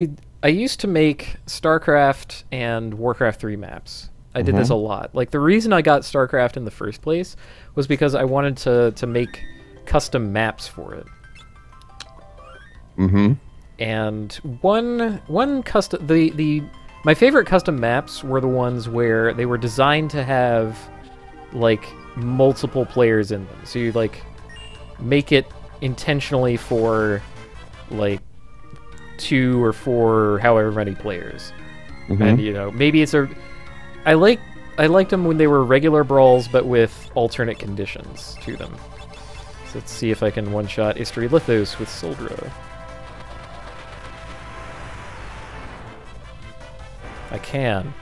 I used to make StarCraft and Warcraft 3 maps. I did this a lot. Like, the reason I got StarCraft in the first place was because I wanted to make custom maps for it. And one custom my favorite custom maps were the ones where they were designed to have like multiple players in them. So you like make it intentionally for like 2 or 4, however many players. And you know, maybe it's a I liked them when they were regular brawls but with alternate conditions to them. So let's see if I can one-shot Istri Lithos with Soldra. I can.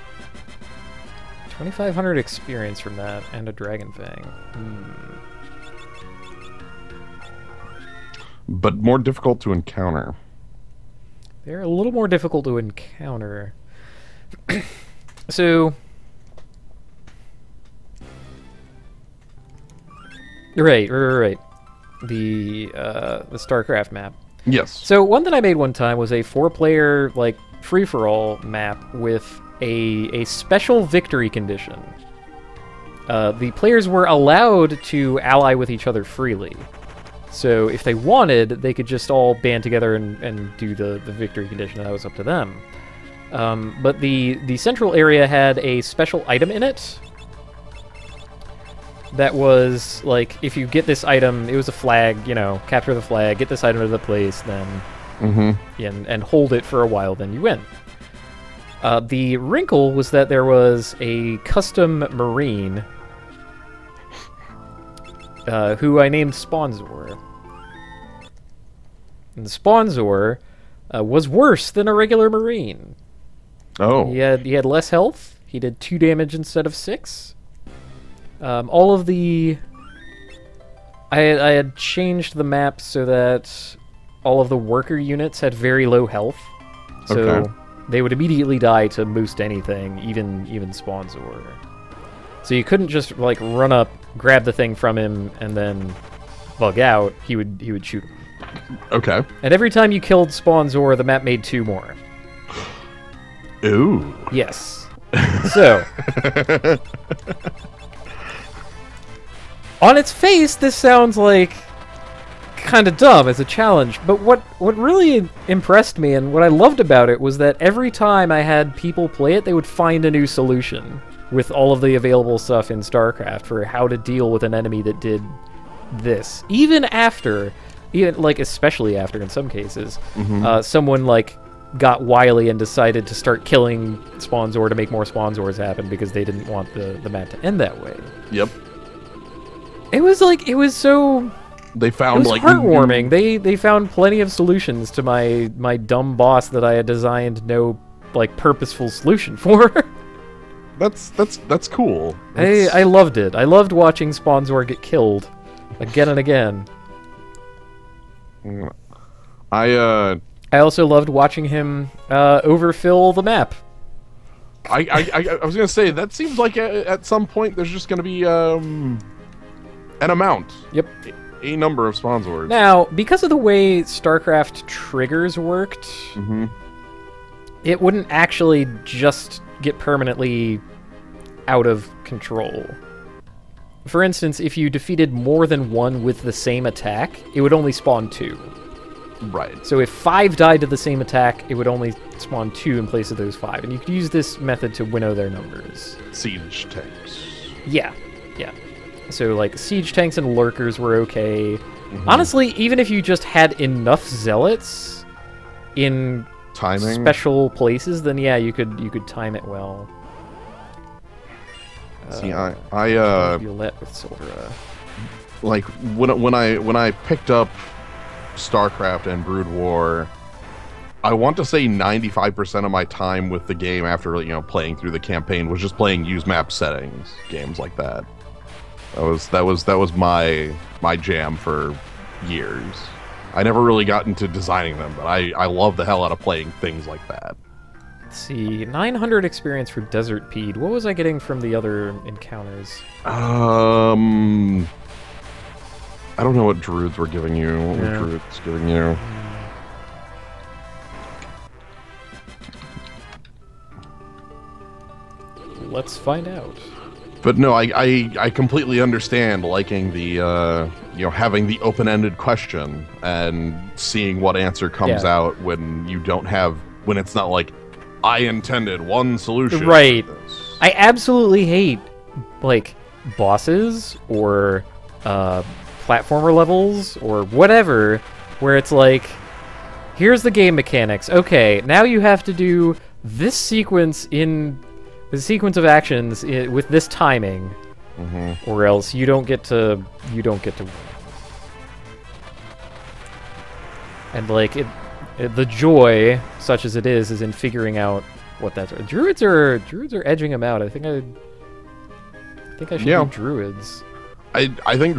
2,500 experience from that, and a Dragon Fang. But more difficult to encounter. They're a little more difficult to encounter. So... Right. The StarCraft map. Yes. So one that I made one time was a 4-player, like, free-for-all map with a special victory condition. The players were allowed to ally with each other freely. So if they wanted, they could just all band together and do the victory condition. That was up to them. But the central area had a special item in it that was, like, if you get this item, it was a flag, you know, capture the flag, get this item to the place, then... and hold it for a while, then you win. The wrinkle was that there was a custom Marine who I named Sponzor. And Sponzor was worse than a regular Marine. Oh. He had less health. He did 2 damage instead of 6. All of the... I had changed the map so that all of the worker units had very low health. So they would immediately die to most anything, even Sponzor. So you couldn't just like run up, grab the thing from him, and then bug out. He would shoot him. Okay. And every time you killed Sponzor, the map made 2 more. Ooh. Yes. So... on its face, this sounds like kind of dumb as a challenge, but what really impressed me and what I loved about it was that every time I had people play it, they would find a new solution with all of the available stuff in StarCraft for how to deal with an enemy that did this. Even like especially after in some cases, someone like got wily and decided to start killing Sponzor to make more Sponzors happen because they didn't want the map to end that way. Yep. It was so... They found, it was heartwarming. They found plenty of solutions to my dumb boss that I had designed no, like, purposeful solution for. That's cool. I loved it. I loved watching Sponzor get killed again and again. I also loved watching him overfill the map. I was gonna say, that seems like at some point there's just gonna be an amount. Yep. A number of Sponzors. Now, because of the way StarCraft triggers worked, it wouldn't actually just get permanently out of control. For instance, if you defeated more than one with the same attack, it would only spawn 2. Right. So if 5 died to the same attack, it would only spawn 2 in place of those 5. And you could use this method to winnow their numbers. Siege tanks. Yeah. So, like, siege tanks and lurkers were okay. Honestly, even if you just had enough zealots in special places, then yeah, you could time it well. See, Roulette with Soldra. Like when I picked up StarCraft and Brood War, I want to say 95% of my time with the game after playing through the campaign was just playing use map settings games like that. That was my jam for years. I never really got into designing them, but I love the hell out of playing things like that. Let's see, 900 experience for Desert Pede. What was I getting from the other encounters? I don't know what druids were giving you. What were druids giving you? let's find out. But no, I completely understand liking the having the open-ended question and seeing what answer comes out when you don't have when it's not like I intended one solution. Right. I absolutely hate like bosses or platformer levels or whatever where it's like, here's the game mechanics. Okay, now you have to do this sequence in the sequence of actions with this timing, or else you don't get to win. And like the joy, such as it is in figuring out what that's. Druids are edging him out. I think I should do druids. I think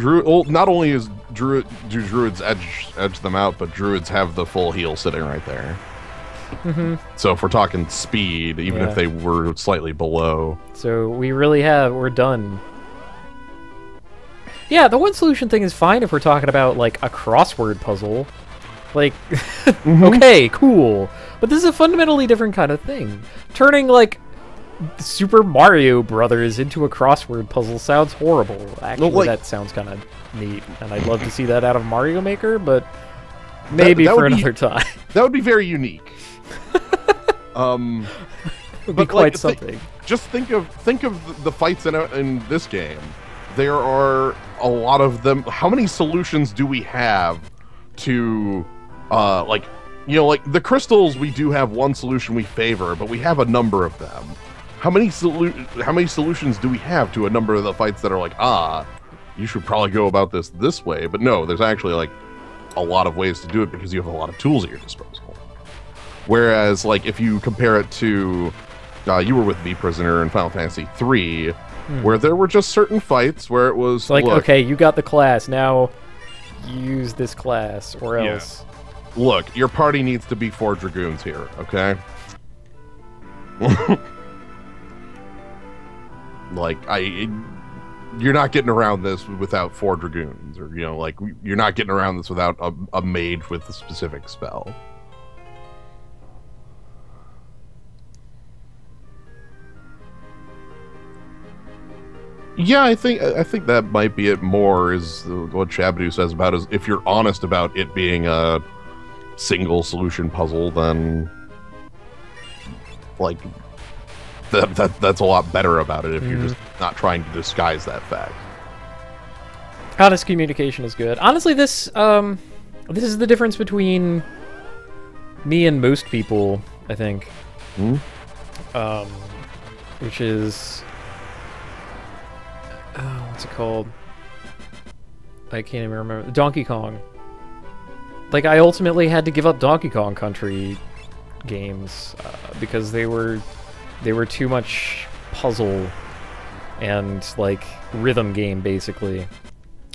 not only do druids edge them out, but druids have the full heal sitting right there. So if we're talking speed, even if they were slightly below. So we're done. Yeah, the one solution thing is fine if we're talking about like a crossword puzzle. Like, okay, cool. But this is a fundamentally different kind of thing. Turning like Super Mario Brothers into a crossword puzzle sounds horrible. Actually, that sounds kind of neat, and I'd love to see that out of Mario Maker, but maybe for another time. That would be very unique. Would be quite something. Just think of the fights in this game. There are a lot of them. How many solutions do we have to, like the crystals? We do have one solution we favor, but we have a number of them. How many solutions do we have to a number of the fights that are like, you should probably go about this way? But no, there's actually like a lot of ways to do it because you have a lot of tools at your disposal. Whereas, like, if you compare it to, you were with me, Prisoner, in Final Fantasy III, where there were just certain fights where it was like, okay, you got the class, now use this class, or else. Look, your party needs to be 4 Dragoons here, okay? Like, you're not getting around this without 4 Dragoons, or, you're not getting around this without a mage with a specific spell. Yeah, I think that might be it more, is what Shabadoo says about is if you're honest about it being a single solution puzzle, then like that's a lot better about it if you're just not trying to disguise that fact. Honest communication is good. Honestly, this is the difference between me and most people, I think. Which is, what's it called? I can't even remember. Donkey Kong. Like, I ultimately had to give up Donkey Kong Country games because they were too much puzzle and like rhythm game, basically.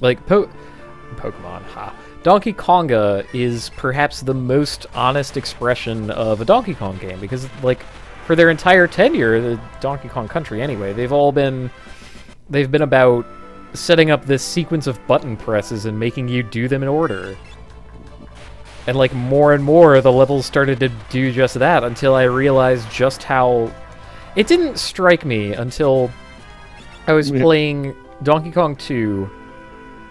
Like Pokemon, Donkey Konga is perhaps the most honest expression of a Donkey Kong game, because like for their entire tenure, the Donkey Kong Country anyway, they've been about setting up this sequence of button presses and making you do them in order. And like more and more the levels started to do just that, until I realized just how... It didn't strike me until I was playing Donkey Kong 2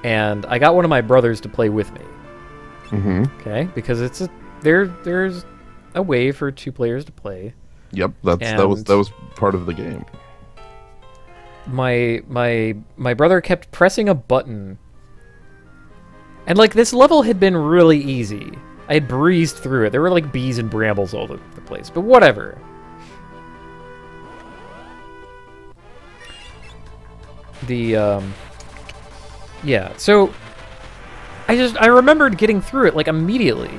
and I got one of my brothers to play with me. Okay, because there's a way for 2 players to play. Yep, that was part of the game. My brother kept pressing a button, and like this level had been really easy. I had breezed through it. There were like bees and brambles all over the place, but whatever. Yeah, so I remembered getting through it like immediately.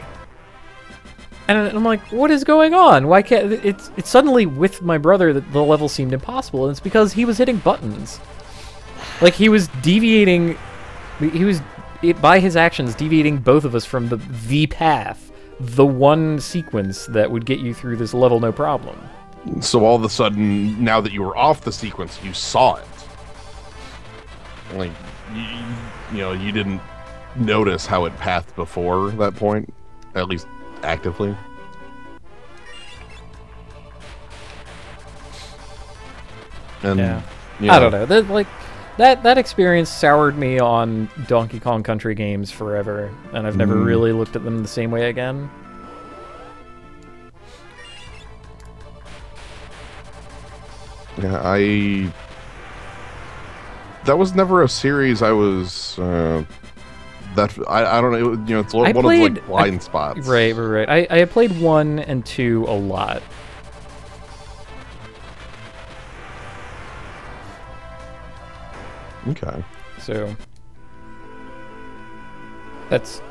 And I'm like, what is going on? Why can't it's suddenly with my brother that the level seemed impossible, and it's because he was hitting buttons. Like he was deviating, by his actions deviating both of us from the path, the one sequence that would get you through this level no problem. So all of a sudden, now that you were off the sequence, you saw it. Like you didn't notice how it pathed before that point, at least actively. And Yeah. yeah. I don't know. That experience soured me on Donkey Kong Country games forever, and I've never really looked at them the same way again. Yeah, that was never a series I was I don't know, you know, it's one of those like blind spots. Right. I have played 1 and 2 a lot. Okay. So that's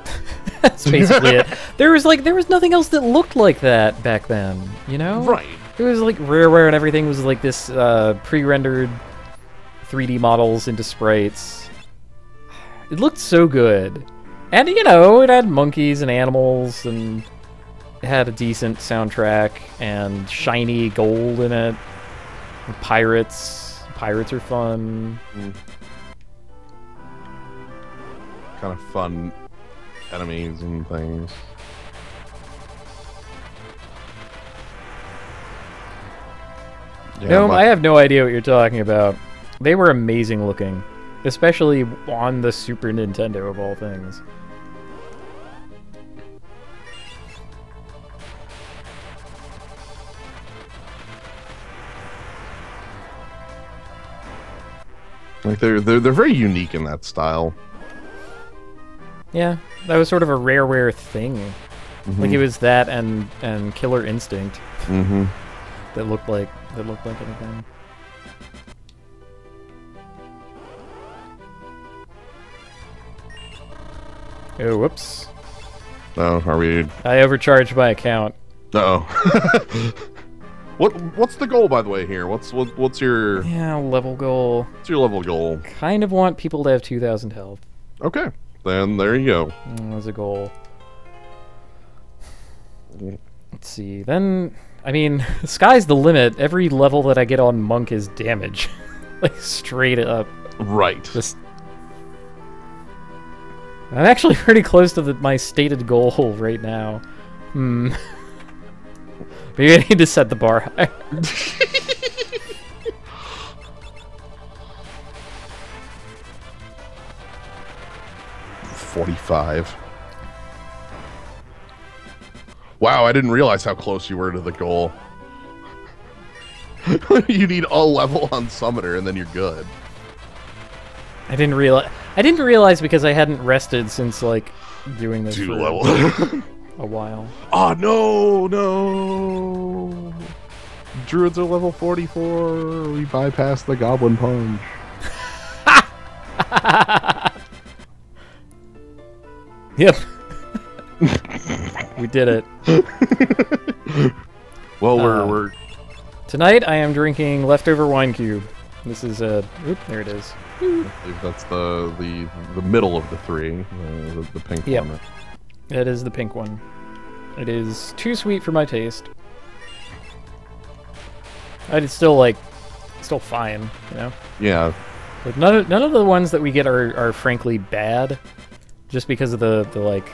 that's basically it. There was nothing else that looked like that back then, you know? Right. It was like Rareware and everything was like this pre-rendered 3D models into sprites. It looked so good. And you know, it had monkeys and animals and it had a decent soundtrack and shiny gold in it. And pirates. Pirates are fun. Kind of fun enemies and things. Yeah, No, I have no idea what you're talking about. They were amazing looking, especially on the Super Nintendo of all things. like they're very unique in that style. Yeah, that was sort of a Rareware thing. Like it was that and Killer Instinct that looked like anything. Oh, whoops! Oh, are we? I overcharged my account. Uh-oh. What's the goal, by the way? Here, what's your level goal? what's your level goal? Kind of want people to have 2,000 health. Okay, then there you go. As a goal. Let's see. Then, I mean, sky's the limit. Every level that I get on Monk is damage, like straight up. Right. Just. I'm actually pretty close to my stated goal right now. Maybe I need to set the bar higher. 45. Wow, I didn't realize how close you were to the goal. You need a level on Summoner and then you're good. I didn't realize because I hadn't rested since like doing this 2 for level. a while. Oh no! Druids are level 44. We bypassed the Goblin Punch. Yep. We did it. Well, we're tonight I am drinking leftover wine cube. This is a there it is. I believe that's the middle of the 3, the pink one. It is the pink one. It is too sweet for my taste. It's still still fine, you know. Yeah. Like none of the ones that we get are frankly bad, just because of the like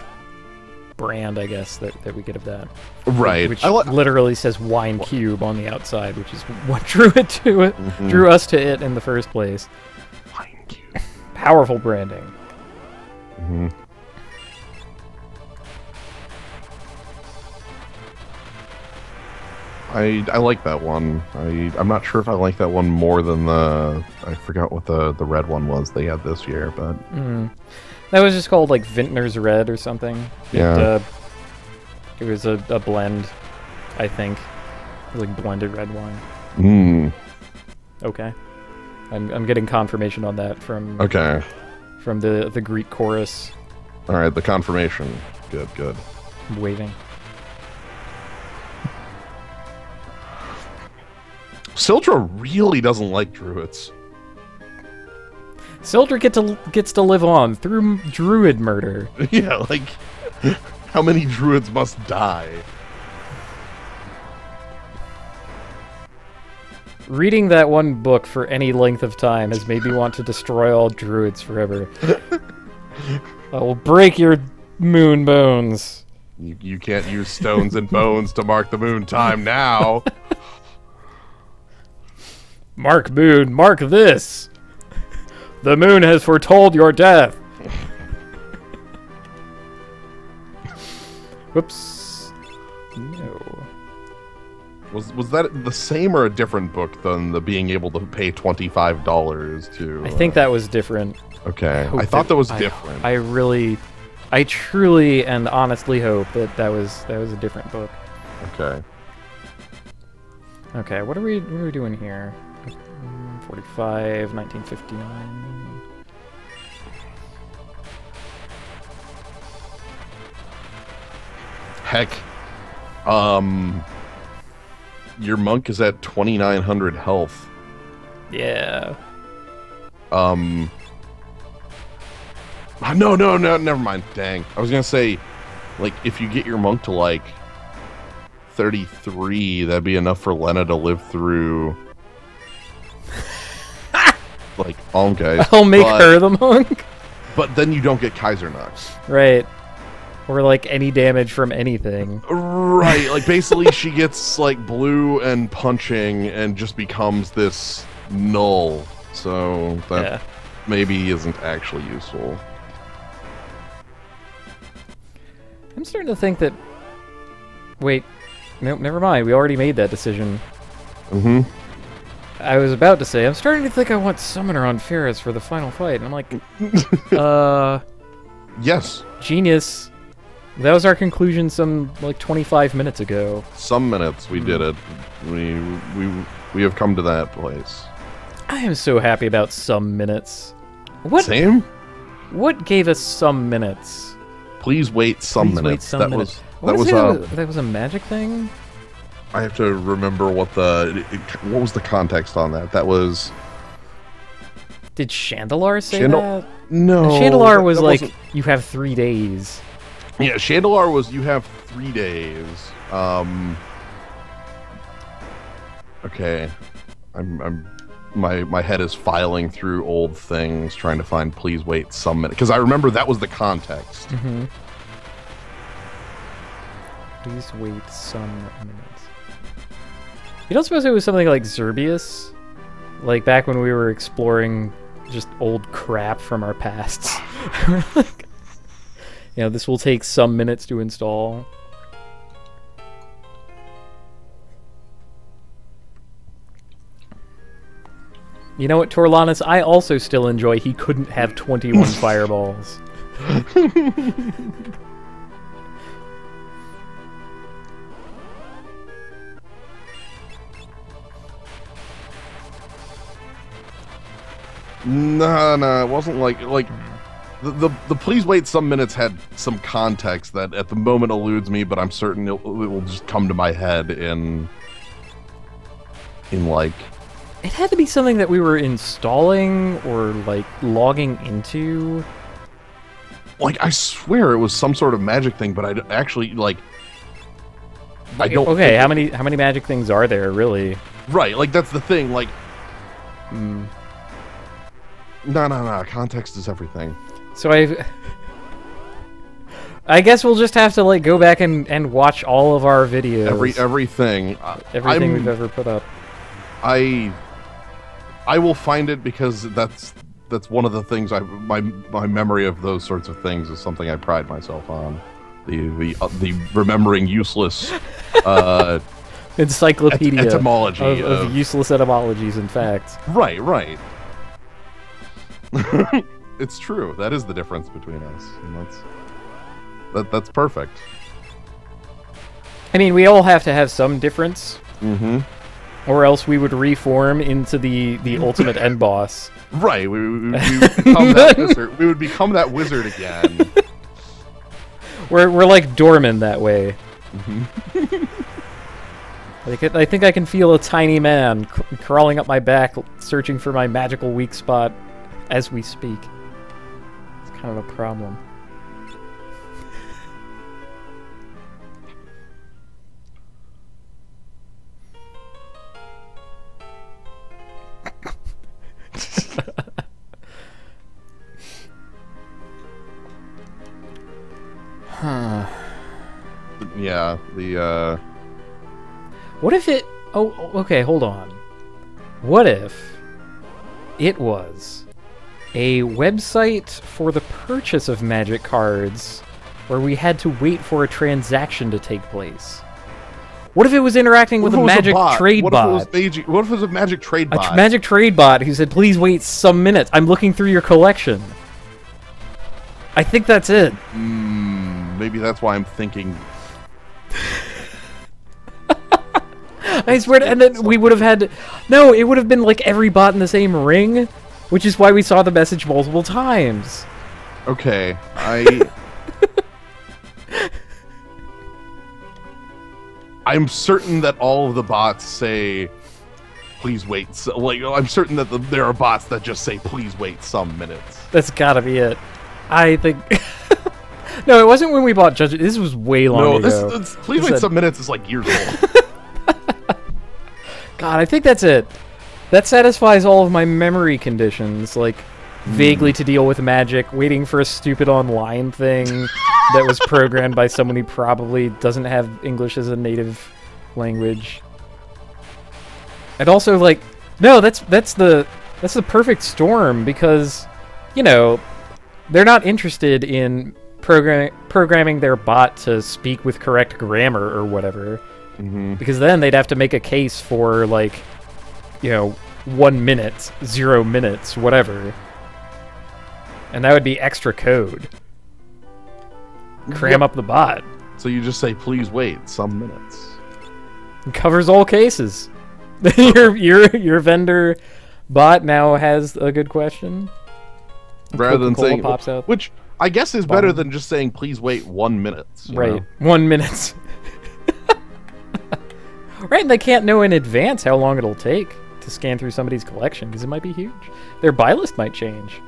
brand, I guess, that we get of that. Right. Which literally says wine cube on the outside, which is what drew it to it, drew us to it in the first place. Wine cube. Powerful branding. I like that one. I'm not sure if I like that one more than the... I forgot what the red one was they had this year, but... That was just called like Vintner's Red or something. Yeah. It was a blend, I think. Like blended red wine. Okay. I'm getting confirmation on that from the Greek chorus. Alright, the confirmation. Good. I'm waiting. Sildra really doesn't like druids. Sildra gets to live on through druid murder. Yeah, like, how many druids must die? Reading that one book for any length of time has made me want to destroy all druids forever. I will break your moon bones. You can't use stones and bones to mark the moon time now. Mark Moon, mark this! The moon has foretold your death! Whoops. No. Was that the same or a different book than the being able to pay $25 to... I think that was different. Okay. I thought that was different. I truly and honestly hope that was a different book. Okay. Okay, what are we doing here? 45, 1959. Heck. Your monk is at 2,900 health. Yeah. No, never mind. Dang. I was gonna say, like, if you get your monk to, like, 33, that'd be enough for Lena to live through... like, okay. I'll make her the monk? But then you don't get Kaiser Nuts. Right. Or, like, any damage from anything. Right, like, basically she gets, like, blue and punching and just becomes this null. So that maybe isn't actually useful. I'm starting to think that... Wait. Nope, never mind. We already made that decision. Mm-hmm. I was about to say, I'm starting to think I want Summoner on Ferris for the final fight. And I'm like, Yes. Genius. That was our conclusion some, like, 25 minutes ago. Some minutes we did it. We have come to that place. I am so happy about some minutes. What? Same? What gave us some minutes? Please wait some Please minutes. wait some minutes. That was a magic thing? I have to remember what was the context on that. That was... Did Chandelar say that? No. Chandelar was like, you have 3 days. Yeah, Chandelar was, you have 3 days. Okay. My head is filing through old things, trying to find please wait some minute. Because I remember that was the context. Mm-hmm. Please wait some minutes. You don't suppose it was something like Zerbius? Like back when we were exploring just old crap from our pasts. Like, you know, this will take some minutes to install. You know what, Torlanus? I also still enjoy he couldn't have 21 fireballs. No, it wasn't like the please wait some minutes had some context that at the moment eludes me, but I'm certain it will just come to my head in like... It had to be something that we were installing or, like, logging into. Like, I swear it was some sort of magic thing, but I actually, like... I don't Okay, how many magic things are there, really? Right, like, that's the thing, like... No, context is everything. So I guess we'll just have to, like, go back and watch all of our videos. Everything. Everything we've ever put up. I will find it because that's one of the things my memory of those sorts of things is something I pride myself on. The remembering useless encyclopedia etymology of useless etymologies and facts. Right. It's true. That is the difference between us, and that's perfect. I mean, we all have to have some difference. Mm-hmm. Or else we would reform into the ultimate end boss. Right, we would become that wizard. We would become that wizard again. We're like Dorman that way. Mm-hmm. I think I can feel a tiny man crawling up my back, searching for my magical weak spot as we speak. It's kind of a problem. Huh. Yeah, What if it... Oh, okay, hold on. What if it was a website for the purchase of Magic cards where we had to wait for a transaction to take place? What if it was interacting with a Magic trade bot? What if it was a Magic trade bot? A Magic trade bot who said, please wait some minutes. I'm looking through your collection. I think that's it. Maybe that's why I'm thinking. I swear, and then we would have had... No, it would have been like every bot in the same ring, which is why we saw the message multiple times. Okay, I'm certain that all of the bots say, please wait. So, like, I'm certain that there are bots that just say, please wait some minutes. That's gotta be it. I think... No, it wasn't when we bought Judge. This was way long ago. No, please wait some minutes is like years old. God, I think that's it. That satisfies all of my memory conditions, like vaguely to deal with Magic, waiting for a stupid online thing that was programmed by someone who probably doesn't have English as a native language. And also, like, no, that's the perfect storm, because, you know, they're not interested in programming their bot to speak with correct grammar or whatever. Because then they'd have to make a case for, like, you know, 1 minute, 0 minutes, whatever. And that would be extra code. Cram up the bot. So you just say, please wait some minutes. It covers all cases. your vendor bot now has a good question. Rather than saying, pops out. Which I guess is better than just saying, please wait 1 minute. Right, 1 minute. Right, and they can't know in advance how long it'll take to scan through somebody's collection, because it might be huge. Their buy list might change.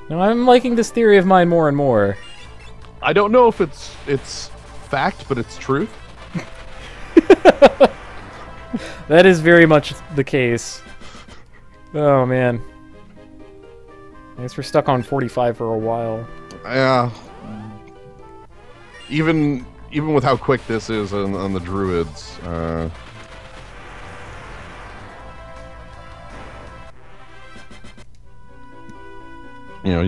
Now, I'm liking this theory of mine more and more. I don't know if it's fact, but it's truth. That is very much the case. Oh, man. I guess we're stuck on 45 for a while. Yeah. Even with how quick this is on the druids, you know,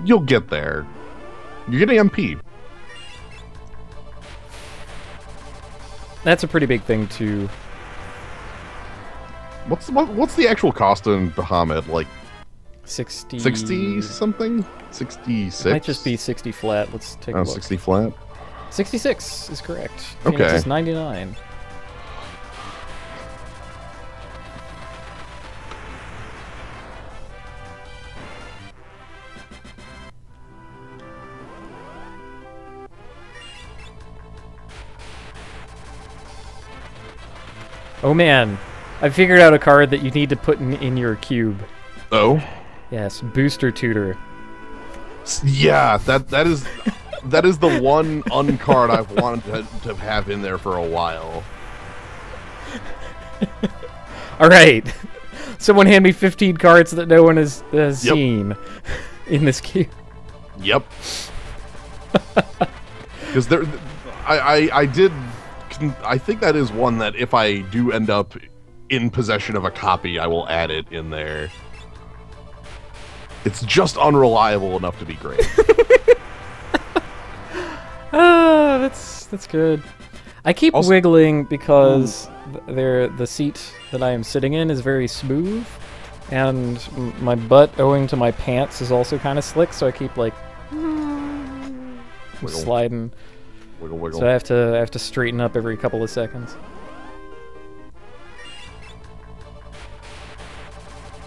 you'll get there. You're getting MP. That's a pretty big thing too. What's the actual cost in Bahamut? Like 60 something? 66? It might just be 60 flat. Let's take a look. 60 flat. 66 is correct. Okay. Phoenix is 99. Oh man, I figured out a card that you need to put in your cube. Oh? Yes, Booster Tutor. Yeah, that is the one uncard I've wanted to have in there for a while. All right, someone hand me 15 cards that no one has seen in this queue. Yep. Because I think that is one that if I do end up in possession of a copy, I will add it in there. It's just unreliable enough to be great. Ah, that's good. I keep wiggling because the seat that I am sitting in is very smooth, and my butt, owing to my pants, is also kind of slick. So I keep like sliding. Wiggle, wiggle. So I have to straighten up every couple of seconds.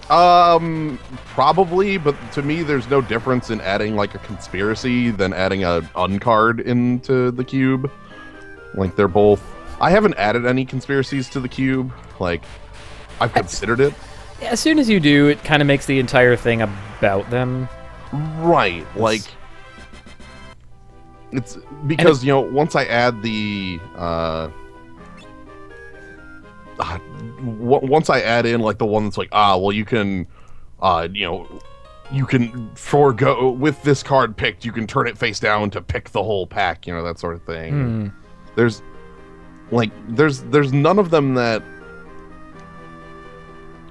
Probably, but to me, there's no difference in adding like a conspiracy than adding a uncard into the cube. Like they're both. I haven't added any conspiracies to the cube. Like I've considered it. As soon as you do, it kind of makes the entire thing about them. Right. Like it's because you know once I add the once I add in like the one that's like well you can you know you can forego with this card picked, you can turn it face down to pick the whole pack, you know, that sort of thing. There's none of them that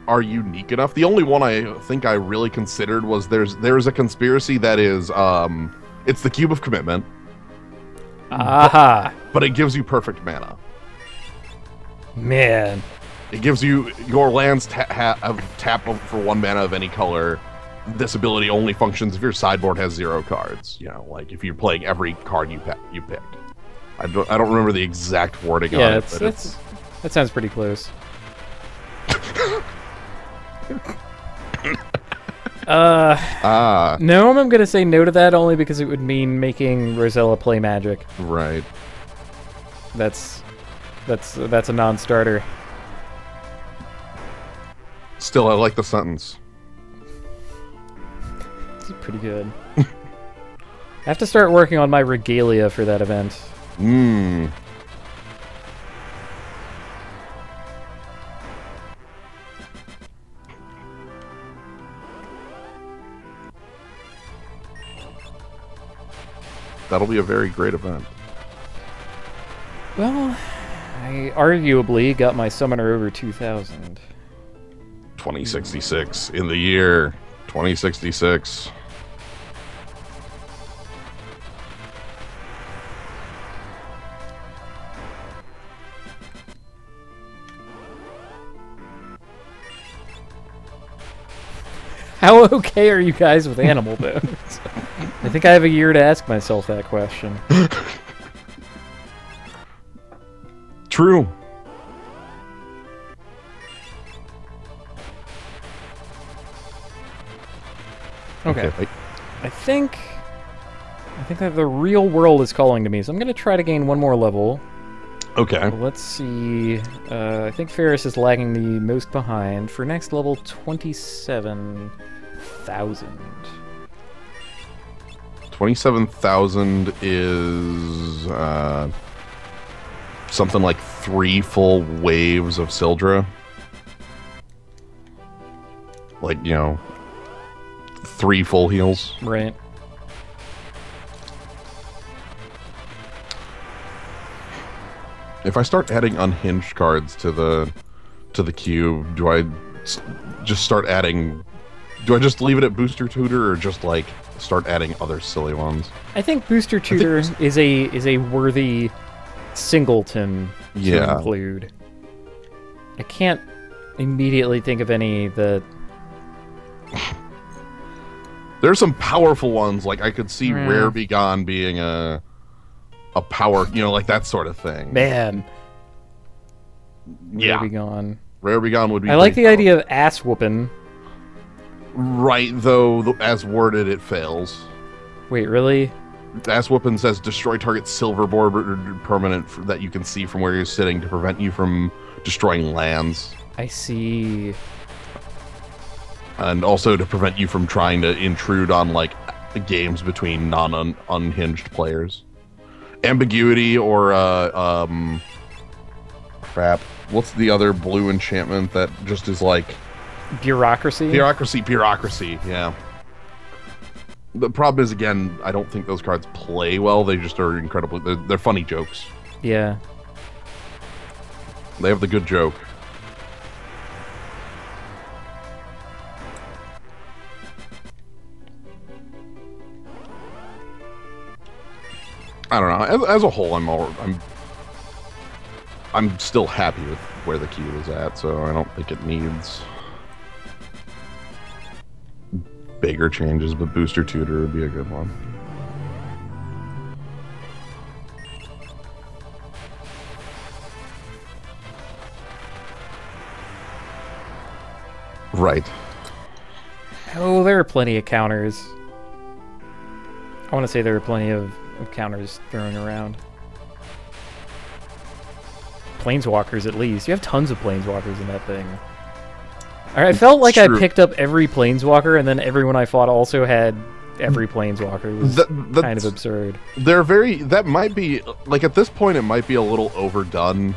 are unique enough. The only one I think I really considered was there's a conspiracy that is it's the Cube of Commitment. Aha! But it gives you perfect mana. Man. It gives you your lands tap for 1 mana of any color. This ability only functions if your sideboard has 0 cards. You know, like if you're playing every card you picked. I don't remember the exact wording on it, but that sounds pretty close. No, I'm gonna say no to that only because it would mean making Rosella play Magic. Right. That's a non-starter. Still, I like the sentence. It's pretty good. I have to start working on my regalia for that event. Mmm. That'll be a very great event. Well, I arguably got my summoner over 2,000. 2066 in the year 2066. How okay are you guys with animal bones? I think I have a year to ask myself that question. True. Okay. I think that the real world is calling to me, so I'm going to try to gain 1 more level. Okay. Let's see. I think Ferris is lagging the most behind. For next level, 27,000. 27,000 is something like 3 full waves of Sildra. Like, you know, 3 full heals. Right. If I start adding unhinged cards to the cube, do I just start adding? Do I just leave it at Booster Tutor, or just like start adding other silly ones? I think Booster Tutor is a worthy singleton to include. I can't immediately think of any that. There's some powerful ones, like I could see Rare Begone being a power, you know, like that sort of thing. Man. Yeah. Rare Begone. Rare Begone would be. I like the idea of ass whooping. Right, though, as worded, it fails. Wait, really? Ass whooping says destroy target silver bordered permanent that you can see from where you're sitting to prevent you from destroying lands. I see. And also to prevent you from trying to intrude on, like, games between non-unhinged players. Ambiguity or, crap. What's the other blue enchantment that just is like... Bureaucracy? Bureaucracy, yeah. The problem is, again, I don't think those cards play well. They just are incredibly... They're funny jokes. Yeah. They have the good joke. I don't know. As a whole, I'm still happy with where the cube is at, so I don't think it needs bigger changes, but Booster Tutor would be a good one. Right. Oh, there are plenty of counters. I want to say there are plenty of counters thrown around. Planeswalkers, at least. You have tons of Planeswalkers in that thing. I felt like I picked up every Planeswalker, and then everyone I fought also had every Planeswalker. It was kind of absurd. They're very... That might be... Like, at this point, it might be a little overdone.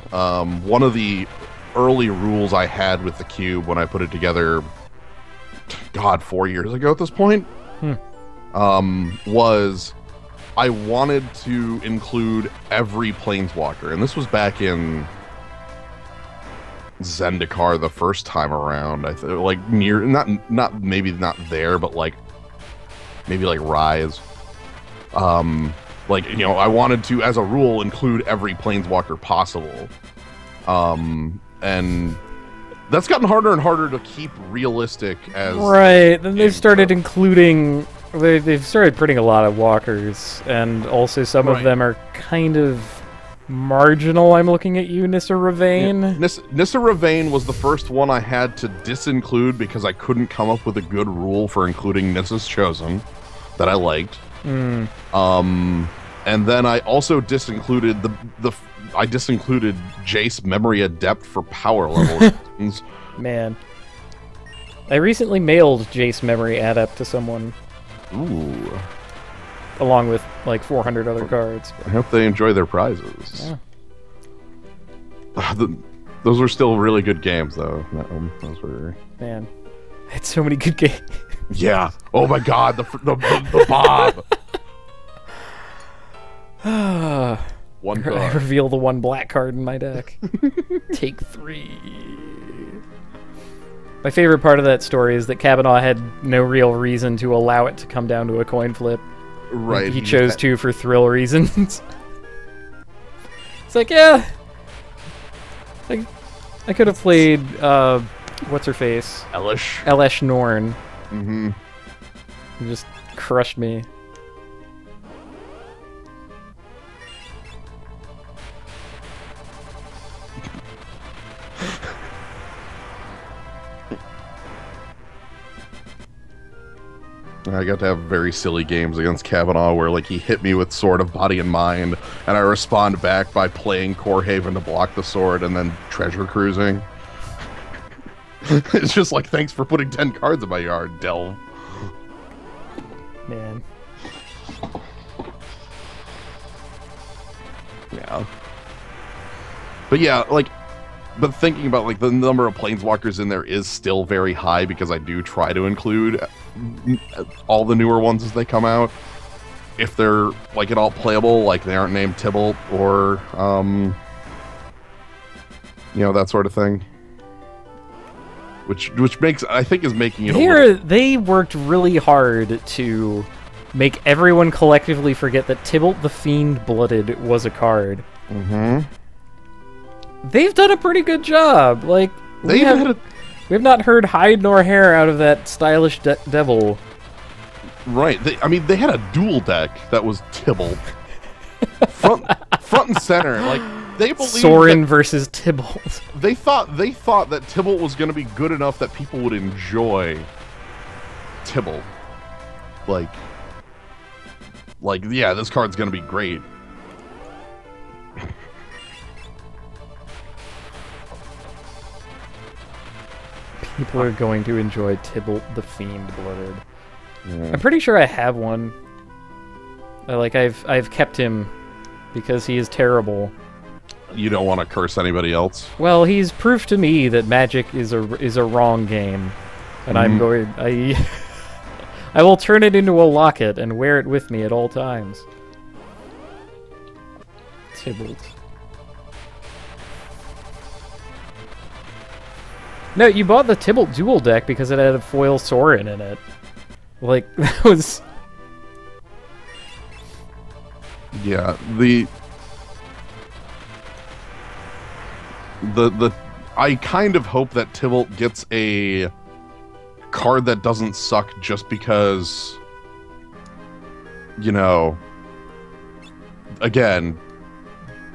One of the early rules I had with the cube when I put it together... God, 4 years ago at this point? Was... I wanted to include every Planeswalker, and this was back in Zendikar the first time around. Like near, not maybe not there, but like maybe like Rise. Like, you know, I wanted to, as a rule, include every planeswalker possible. And that's gotten harder and harder to keep realistic as... Right, then they've started including... They've started putting a lot of walkers, and also some of them are kind of marginal. I'm looking at you, Nissa Ravain. Yeah. Nissa Ravain was the first one I had to disinclude because I couldn't come up with a good rule for including Nissa's Chosen that I liked. And then I also disincluded I disincluded Jace Memory Adept for power level reasons. Man. I recently mailed Jace Memory Adept to someone. Ooh. Along with like 400 other cards. I hope they enjoy their prizes. Yeah. Those were still really good games, though. Those were... Man. I had so many good games. Yeah. Oh my god, the Bob! One card. I reveal the one black card in my deck. Take 3. My favorite part of that story is that Kavanaugh had no real reason to allow it to come down to a coin flip. Right. He chose to for thrill reasons. It's like, yeah. I could have played, what's her face? Elesh Norn. Mm-hmm. He just crushed me. I got to have very silly games against Kavanaugh where like he hit me with Sword of Body and Mind, and I respond back by playing Core Haven to block the sword and then treasure cruising. It's just like, thanks for putting 10 cards in my yard, Delve. Man. Yeah. But yeah, like, but thinking about like the number of planeswalkers in there is still very high because I do try to include all the newer ones as they come out. If they're like at all playable, like they aren't named Tibalt or you know, that sort of thing. Which makes, I think, is making it They worked really hard to make everyone collectively forget that Tibalt the Fiend Blooded was a card. Mm-hmm. They've done a pretty good job. Like, we have not heard hide nor hair out of that stylish devil. Right. I mean, they had a dual deck that was Tibalt. front and center. Like, they believed Sorin versus Tibalt. They thought that Tibalt was going to be good enough that people would enjoy Tibalt. Like, yeah, this card's going to be great. People are going to enjoy Tibalt the Fiend Blooded. Yeah. I'm pretty sure I have one. I've kept him because he is terrible. You don't want to curse anybody else? Well, he's proof to me that Magic is a wrong game, and I'm going. I will turn it into a locket and wear it with me at all times. Tibalt. No, you bought the Tibalt dual deck because it had a foil Sorin in it. Like, that was... Yeah, I kind of hope that Tibalt gets a card that doesn't suck just because, you know, again,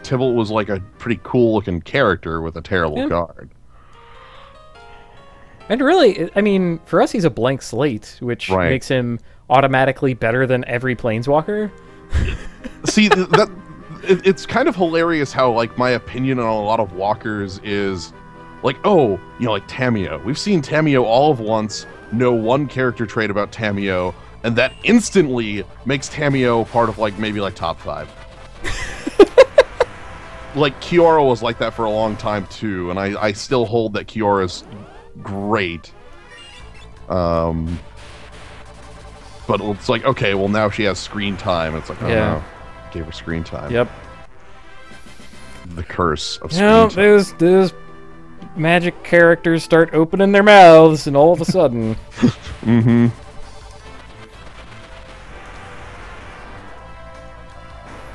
Tibalt was like a pretty cool looking character with a terrible card. And really, I mean, for us, he's a blank slate, which makes him automatically better than every Planeswalker. See, it's kind of hilarious how, like, my opinion on a lot of walkers is, like, oh, you know, like Tamiyo. We've seen Tamiyo all of once, know one character trait about Tamiyo, and that instantly makes Tamiyo part of, like, maybe, like, top 5. Like, Kiora was like that for a long time, too, and I still hold that Kiora's great. But it's like, okay, well, now she has screen time. It's like, oh no, gave her screen time. Yep. The curse of screen time. There's magic characters start opening their mouths, and all of a sudden... Mm-hmm.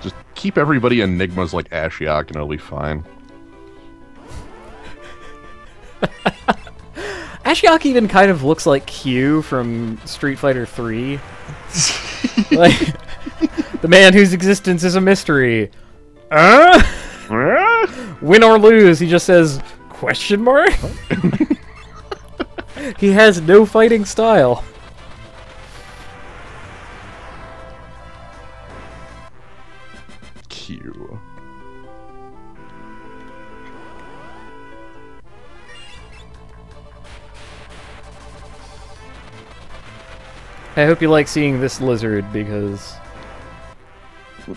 Just keep everybody enigmas like Ashiok and it'll be fine. Ashiok even kind of looks like Q from Street Fighter 3. Like, the man whose existence is a mystery. Win or lose, he just says, question mark? He has no fighting style. Q. I hope you like seeing this lizard, because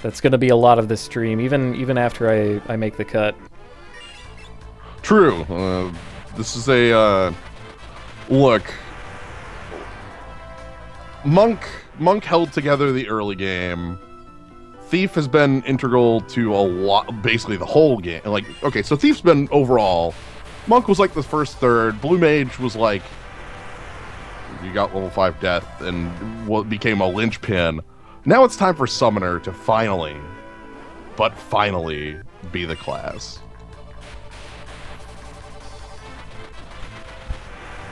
that's going to be a lot of this stream, even after I make the cut. True. This is a look. Monk held together the early game. Thief has been integral to a lot, basically the whole game. Like, okay, so Thief's been overall. Monk was like the first third. Blue Mage was like, you got level 5 death and what became a linchpin. Now it's time for Summoner to finally be the class.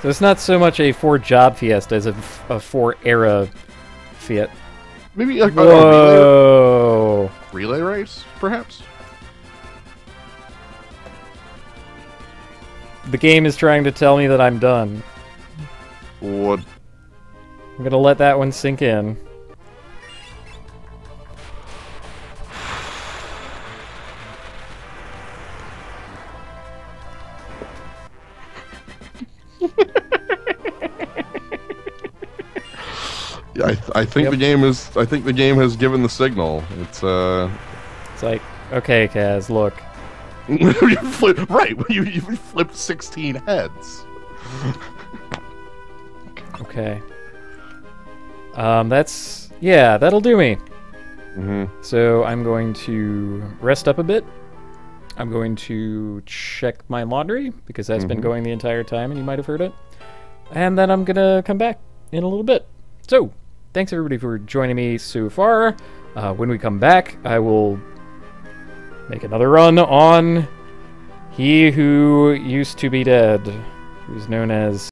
So it's not so much a 4-job fiesta as a 4-era fiat. Maybe like Whoa. a relay race, perhaps? The game is trying to tell me that I'm done. What? I'm gonna let that one sink in. Yeah, I think Yep. the game is. I think the game has given the signal. It's It's like, okay, Kaz, look. right. You flipped 16 heads. Okay. That'll do me. Mm-hmm. So I'm going to rest up a bit. I'm going to check my laundry, because that's been going the entire time, and you might have heard it. And then I'm gonna come back in a little bit. So, thanks everybody for joining me so far. When we come back, I will make another run on He Who Used to Be Dead, who's known as